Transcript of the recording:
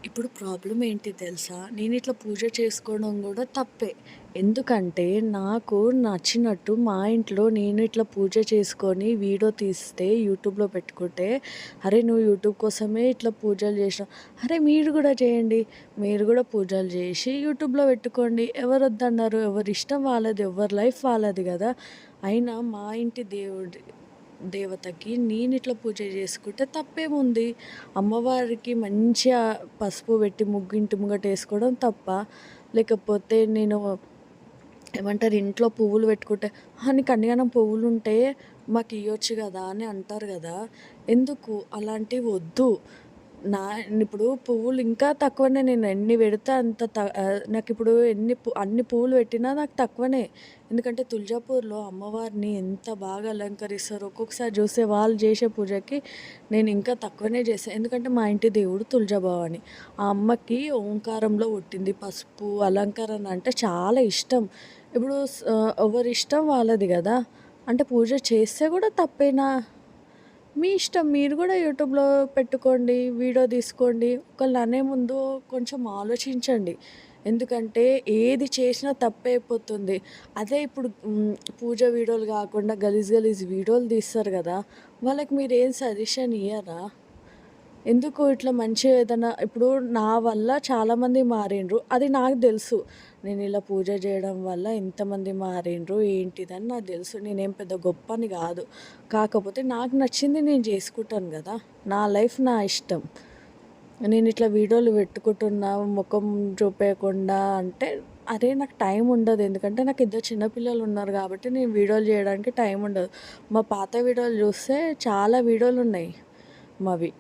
ఇప్పుడు ప్రాబ్లమ్ ఏంటి తెలుసా? నేనిట్లా పూజ చేసుకోవడం గూడా తప్పే. ఎందుకంటే, నాకు నచ్చినట్టు మా ఇంట్లో నేను ఇట్లా పూజ చేసుకొని వీడియో తీస్తే యూట్యూబ్‌లో పెట్టుకుంటే, "అరే! నువ్వు యూట్యూబ్ కోసమే ఇట్లా పూజలు చేసినావు." అరే! మీరు గూడా చేయండి. మీరు గూడా పూజలు చేసి యూట్యూబ్‌లో పెట్టుకోండి. ఎవరొద్దన్నారు? ఎవరిష్టం వాళ్ళది. ఎవరి లైఫ్ వాళ్ళది గదా! అయినా మా ఇంటి దేవతకి నేనిట్లా పూజ చేసుకుంటే తప్పేముంది? అమ్మవారికి మంచిగా పసుపు పెట్టి ముగ్గు ఇంటి ముంగటేసుకోవడం తప్పా? లేకపోతే నేను ఏమంటారు ఇంట్లో పువ్వులు పెట్టుకుంటే, నీకు అన్నిగనం పువ్వులుంటే మాకియ్యొచ్చు గదా! అని అంటారు గదా! ఎందుకు అలాంటివి వద్దు. నా ఇప్పుడు పువ్వులు ఇంకా తక్కువనే నేను ఎన్ని పెడితే అంత నాకిప్పుడు అన్ని పువ్వులు పెట్టినా నాకు తక్కువనే. ఎందుకంటే తులజాపూర్‌లో అమ్మవారిని ఎంత బాగా అలంకరిస్తారో ఒక్కొక్కసారి చూస్తే వాళ్ళు చేసే పూజకి నేను ఇంకా తక్కువనే చేశా. ఎందుకంటే మా ఇంటి దేవుడు తులజాభవాని. ఆ అమ్మకి ఓంకారంలో పుట్టింది. పసుపు, అలంకరణ అంటే చాలా ఇష్టం. ఇప్పుడు ఎవరిష్టం వాళ్ళది గదా! అంటే పూజ చేస్తే గూడా తప్పేనా? మీ ఇష్టం. మీరు గూడా యూట్యూబ్‌లో పెట్టుకోండి. వీడియో తీసుకోండి. ఒకళ్ళని అనే ముందు కొంచెం ఆలోచించండి. ఎందుకంటే ఏది చేసినా తప్పే అయిపోతుంది. అదే ఇప్పుడు పూజ వీడియోలు గాకుండా గలీజ్ గలీజ్ వీడియోలు తీస్తారు గదా! వాళ్ళకి మీరేం సజెషన్ ఇయ్యరా? ఎందుకు ఇట్లా మంచిగా ఏదన్నా ఇప్పుడు నా వల్ల చాలామంది మారిండ్రు. అది నాకు దెలుసు. నేనిలా పూజ జేయడం వల్ల ఇంతమంది మారిండ్రు, ఏంటిదని నాకు దెలుసు. నేనేం పెద్ద గొప్పని గాదు. కాకపోతే నాకు నచ్చింది నేను జేసుకుంటాను గదా! నా లైఫ్ నా ఇష్టం. నేనిట్లా వీడియోలు పెట్టుకుంటున్నా, మొఖం చూపియకుండా అంటే అరే! నాకు టైం ఉండదు. ఎందుకంటే నాకు ఇద్దరు చిన్న పిల్లలున్నారు గాబట్టి నేను వీడియోలు జేయడానికి టైం ఉండదు. మా పాత వీడియోలు జూస్తే చాలా వీడియోలున్నాయి మావి.